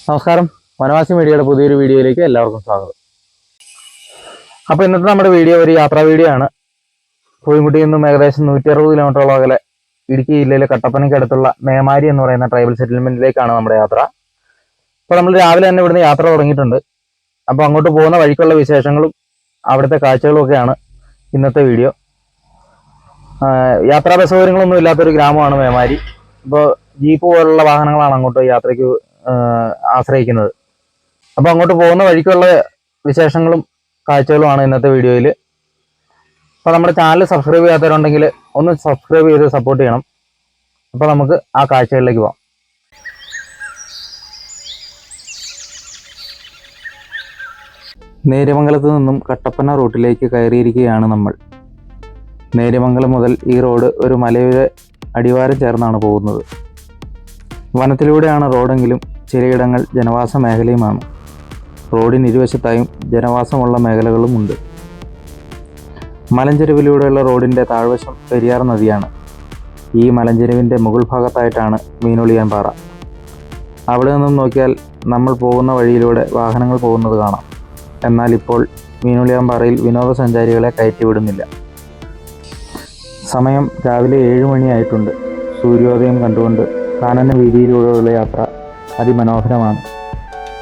നമസ്കാരം, വനവാസി മീഡിയയുടെ പുതിയൊരു വീഡിയോയിലേക്ക് എല്ലാവർക്കും സ്വാഗതം. അപ്പോൾ ഇന്നത്തെ നമ്മുടെ വീഡിയോ ഒരു യാത്രാ വീഡിയോ ആണ്. കോഴിമുട്ടിയിൽ നിന്നും ഏകദേശം 160 കിലോമീറ്ററോളം അകലെ ഇടുക്കി ജില്ലയിലെ കട്ടപ്പനയ്ക്ക് അടുത്തുള്ള മേമാരി എന്ന് പറയുന്ന ട്രൈബൽ സെറ്റിൽമെന്റിലേക്കാണ് നമ്മുടെ യാത്ര. അപ്പോൾ നമ്മൾ രാവിലെ തന്നെ ഇവിടുന്ന് യാത്ര തുടങ്ങിയിട്ടുണ്ട്. അപ്പോൾ അങ്ങോട്ട് പോകുന്ന വഴിക്കുള്ള വിശേഷങ്ങളും അവിടുത്തെ കാഴ്ചകളും ഒക്കെയാണ് ഇന്നത്തെ വീഡിയോ. യാത്രാ സൗകര്യങ്ങളൊന്നും ഇല്ലാത്തൊരു ഗ്രാമമാണ് മേമാരി. ഇപ്പോൾ ജീപ്പ് പോലുള്ള വാഹനങ്ങളാണ് അങ്ങോട്ട് യാത്രയ്ക്ക് ആശ്രയിക്കുന്നത്. അപ്പോൾ അങ്ങോട്ട് പോകുന്ന വഴിക്കുള്ള വിശേഷങ്ങളും കാഴ്ചകളുമാണ് ഇന്നത്തെ വീഡിയോയിൽ. അപ്പോൾ നമ്മുടെ ചാനൽ സബ്സ്ക്രൈബ് ചെയ്യാത്തവരുണ്ടെങ്കിൽ ഒന്ന് സബ്സ്ക്രൈബ് ചെയ്ത് സപ്പോർട്ട് ചെയ്യണം. അപ്പോൾ നമുക്ക് ആ കാഴ്ചകളിലേക്ക് പോകാം. നേര്യമംഗലത്ത് നിന്നും കട്ടപ്പന റൂട്ടിലേക്ക് കയറിയിരിക്കുകയാണ് നമ്മൾ. നേര്യമംഗലം മുതൽ ഈ റോഡ് ഒരു മലയുടെ അടിവാരം ചേർന്നാണ് പോകുന്നത്. വനത്തിലൂടെയാണ് റോഡെങ്കിലും ചിലയിടങ്ങൾ ജനവാസ മേഖലയുമാണ്. റോഡിന് ഇരുവശത്തായും ജനവാസമുള്ള മേഖലകളുമുണ്ട്. മലഞ്ചെരുവിലൂടെയുള്ള റോഡിൻ്റെ താഴ്വശം പെരിയാർ നദിയാണ്. ഈ മലഞ്ചെരുവിൻ്റെ മുകൾ ഭാഗത്തായിട്ടാണ് മീനൊളിയാൻ പാറ. അവിടെ നിന്നും നോക്കിയാൽ നമ്മൾ പോകുന്ന വഴിയിലൂടെ വാഹനങ്ങൾ പോകുന്നത് കാണാം. എന്നാൽ ഇപ്പോൾ മീനൊളിയാൻ പാറയിൽ വിനോദസഞ്ചാരികളെ കയറ്റിവിടുന്നില്ല. സമയം രാവിലെ 7 മണിയായിട്ടുണ്ട്. സൂര്യോദയം കണ്ടുകൊണ്ട് കാനന വീതിയിലൂടെയുള്ള യാത്ര അതിമനോഹരമാണ്.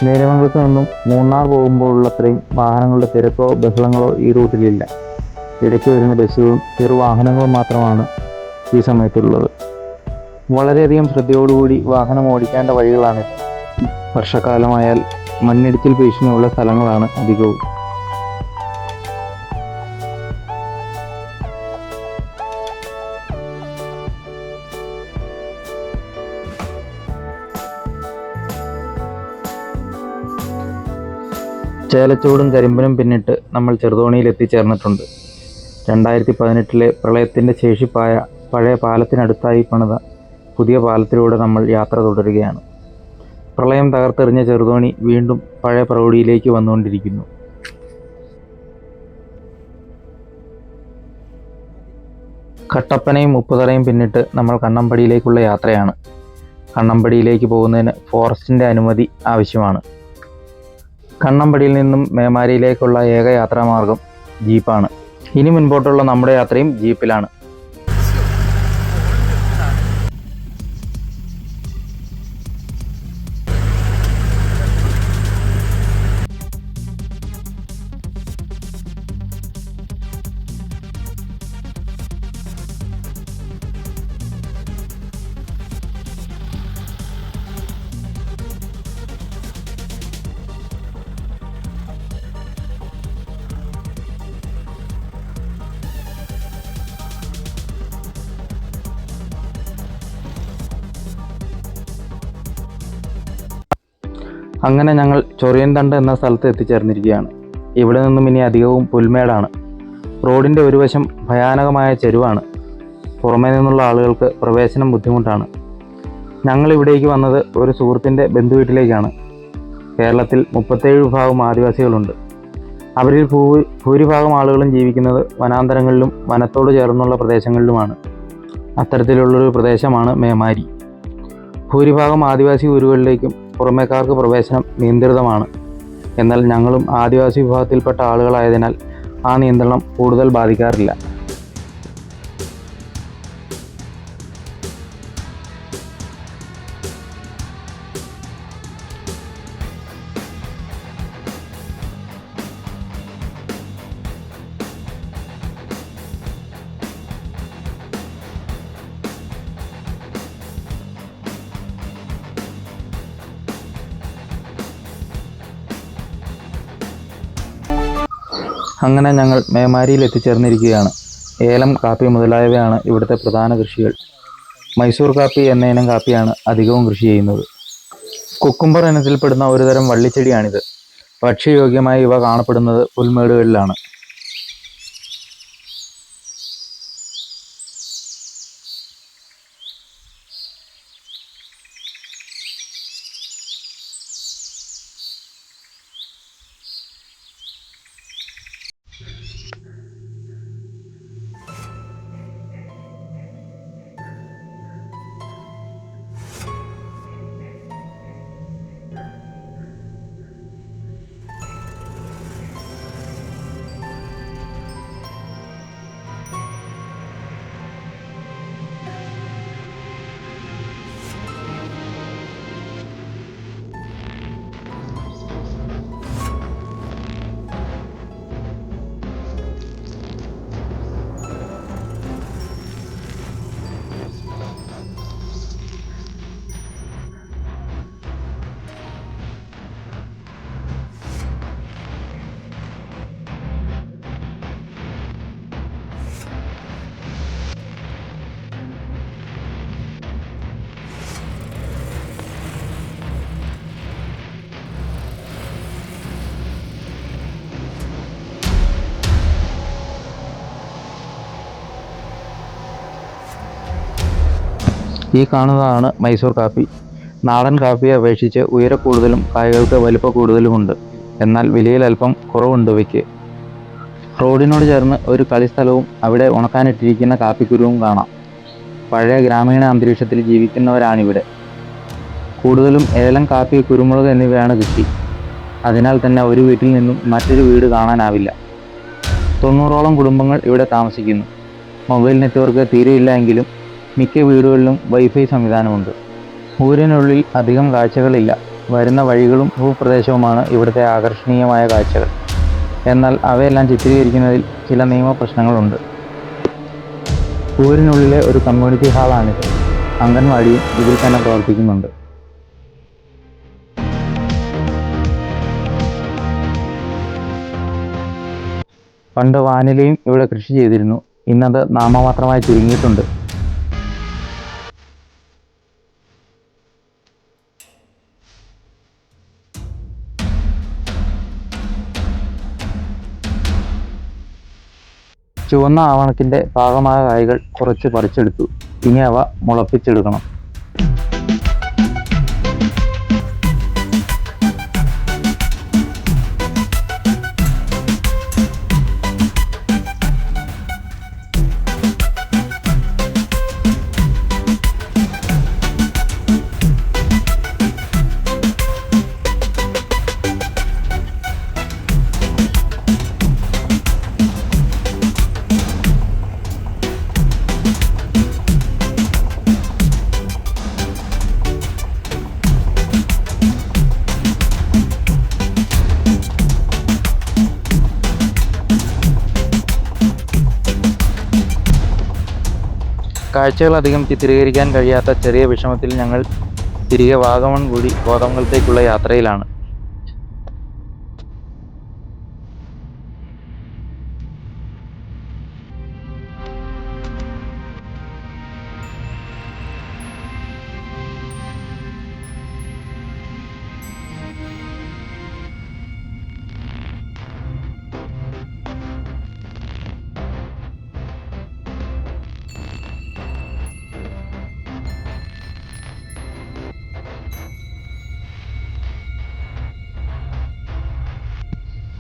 നേര്യമംഗലത്ത് നിന്നും മൂന്നാർ പോകുമ്പോഴുള്ളത്രയും വാഹനങ്ങളുടെ തിരക്കോ ബഹളങ്ങളോ ഈ റൂട്ടിലില്ല. ഇടയ്ക്ക് വരുന്ന ബസ്സുകളും ചെറുവാഹനങ്ങളും മാത്രമാണ് ഈ സമയത്തുള്ളത്. വളരെയധികം ശ്രദ്ധയോടുകൂടി വാഹനം ഓടിക്കേണ്ട വഴികളാണിത്. വർഷക്കാലമായാൽ മണ്ണിടിച്ചിൽ ഭീഷണിയുള്ള സ്ഥലങ്ങളാണ് അധികവും. ചേലച്ചൂടും കരിമ്പനും പിന്നിട്ട് നമ്മൾ ചെറുതോണിയിൽ എത്തിച്ചേർന്നിട്ടുണ്ട്. 2018 പ്രളയത്തിൻ്റെ ശേഷിപ്പായ പഴയ പാലത്തിനടുത്തായി പണിത പുതിയ പാലത്തിലൂടെ നമ്മൾ യാത്ര തുടരുകയാണ്. പ്രളയം തകർത്തെറിഞ്ഞ ചെറുതോണി വീണ്ടും പഴയ പ്രൗഢിയിലേക്ക് വന്നുകൊണ്ടിരിക്കുന്നു. കട്ടപ്പനയും ഉപ്പുതറയും പിന്നിട്ട് നമ്മൾ കണ്ണമ്പടിയിലേക്കുള്ള യാത്രയാണ്. കണ്ണമ്പടിയിലേക്ക് പോകുന്നതിന് ഫോറസ്റ്റിൻ്റെ അനുമതി ആവശ്യമാണ്. കണ്ണമ്പടിയിൽ നിന്നും മേമാരിയിലേക്കുള്ള ഏക യാത്രാമാർഗം ജീപ്പാണ്. ഇനി മുൻപോട്ടുള്ള നമ്മുടെ യാത്രയും ജീപ്പിലാണ്. അങ്ങനെ ഞങ്ങൾ ചൊറിയൻതണ്ട് എന്ന സ്ഥലത്ത് എത്തിച്ചേർന്നിരിക്കുകയാണ്. ഇവിടെ നിന്നും ഇനി അധികവും പുൽമേടാണ്. റോഡിൻ്റെ ഒരു വശം ഭയാനകമായ ചെരുവാണ്. പുറമേ നിന്നുള്ള ആളുകൾക്ക് പ്രവേശനം ബുദ്ധിമുട്ടാണ്. ഞങ്ങൾ ഇവിടേക്ക് വന്നത് ഒരു സുഹൃത്തിൻ്റെ ബന്ധുവീട്ടിലേക്കാണ്. കേരളത്തിൽ 37 വിഭാഗം ആദിവാസികളുണ്ട്. അവരിൽ ഭൂരിഭാഗം ആളുകളും ജീവിക്കുന്നത് വനാന്തരങ്ങളിലും വനത്തോട് ചേർന്നുള്ള പ്രദേശങ്ങളിലുമാണ്. അത്തരത്തിലുള്ളൊരു പ്രദേശമാണ് മേമാരി. ഭൂരിഭാഗം ആദിവാസി ഊരുകളിലേക്കും പുറമേക്കാർക്ക് പ്രവേശനം നിയന്ത്രിതമാണ്. എന്നാൽ ഞങ്ങളും ആദിവാസി വിഭാഗത്തിൽപ്പെട്ട ആളുകളായതിനാൽ ആ നിയന്ത്രണം കൂടുതൽ ബാധിക്കാറില്ല. അങ്ങനെ ഞങ്ങൾ മേമാരിയിൽ എത്തിച്ചേർന്നിരിക്കുകയാണ്. ഏലം, കാപ്പി മുതലായവയാണ് ഇവിടുത്തെ പ്രധാന കൃഷികൾ. മൈസൂർ കാപ്പി എന്ന ഇനം കാപ്പിയാണ് അധികവും കൃഷി ചെയ്യുന്നത്. കുക്കുംബർ ഇനത്തിൽപ്പെടുന്ന ഒരുതരം വള്ളിച്ചെടിയാണിത്. ഭക്ഷ്യയോഗ്യമായി ഇവ കാണപ്പെടുന്നത് പുൽമേടുകളിലാണ്. ഈ കാണുന്നതാണ് മൈസൂർ കാപ്പി. നാടൻ കാപ്പിയെ അപേക്ഷിച്ച് ഉയരക്കൂടുതലും കായകൾക്ക് വലിപ്പ കൂടുതലുമുണ്ട്. എന്നാൽ വിലയിൽ അല്പം കുറവുണ്ട് ഇവയ്ക്ക്. റോഡിനോട് ചേർന്ന് ഒരു കളിസ്ഥലവും അവിടെ ഉണക്കാനിട്ടിരിക്കുന്ന കാപ്പിക്കുരുവും കാണാം. പഴയ ഗ്രാമീണ അന്തരീക്ഷത്തിൽ ജീവിക്കുന്നവരാണിവിടെ. കൂടുതലും ഏലം, കാപ്പി, കുരുമുളക് എന്നിവയാണ് കൃഷി. അതിനാൽ തന്നെ ഒരു വീട്ടിൽ നിന്നും മറ്റൊരു വീട് കാണാനാവില്ല. 90ഓളം കുടുംബങ്ങൾ ഇവിടെ താമസിക്കുന്നു. മൊബൈൽ നെറ്റ്വർക്ക് തീരെയില്ല എങ്കിലും മിക്ക വീടുകളിലും വൈഫൈ സംവിധാനമുണ്ട്. ഊരിനുള്ളിൽ അധികം കാഴ്ചകളില്ല. വരുന്ന വഴികളും ഭൂപ്രദേശവുമാണ് ഇവിടുത്തെ ആകർഷണീയമായ കാഴ്ചകൾ. എന്നാൽ അവയെല്ലാം ചിത്രീകരിക്കുന്നതിൽ ചില നിയമപ്രശ്നങ്ങളുണ്ട്. ഊരിനുള്ളിലെ ഒരു കമ്മ്യൂണിറ്റി ഹാളാണിത്. അംഗൻവാടിയും ഇതിൽ തന്നെ പ്രവർത്തിക്കുന്നുണ്ട്. പണ്ട് വാനിലയും ഇവിടെ കൃഷി ചെയ്തിരുന്നു. ഇന്നത് നാമമാത്രമായി ചുരുങ്ങിയിട്ടുണ്ട്. ചുവന്ന ആവണക്കിൻ്റെ പാകമായ കായ്കൾ കുറച്ച് പറിച്ചെടുത്തു. ഇനി അവ മുളപ്പിച്ചെടുക്കണം. കാഴ്ചകൾ അധികം ചിത്രീകരിക്കാൻ കഴിയാത്ത ചെറിയ വിഷമത്തിൽ ഞങ്ങൾ തിരികെ വാഗമൺ കൂടി കോതമംഗലത്തേക്കുള്ള യാത്രയിലാണ്.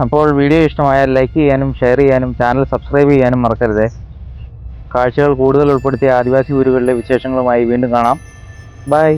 അപ്പോൾ വീഡിയോ ഇഷ്ടമായാൽ ലൈക്ക് ചെയ്യാനും ഷെയർ ചെയ്യാനും ചാനൽ സബ്സ്ക്രൈബ് ചെയ്യാനും മറക്കരുത്. കാഴ്ചകൾ കൂടുതൽ ഉൾപ്പെടുത്തിയ ആദിവാസി ഊരുകളിലെ വിശേഷങ്ങളുമായി വീണ്ടും കാണാം. ബൈ.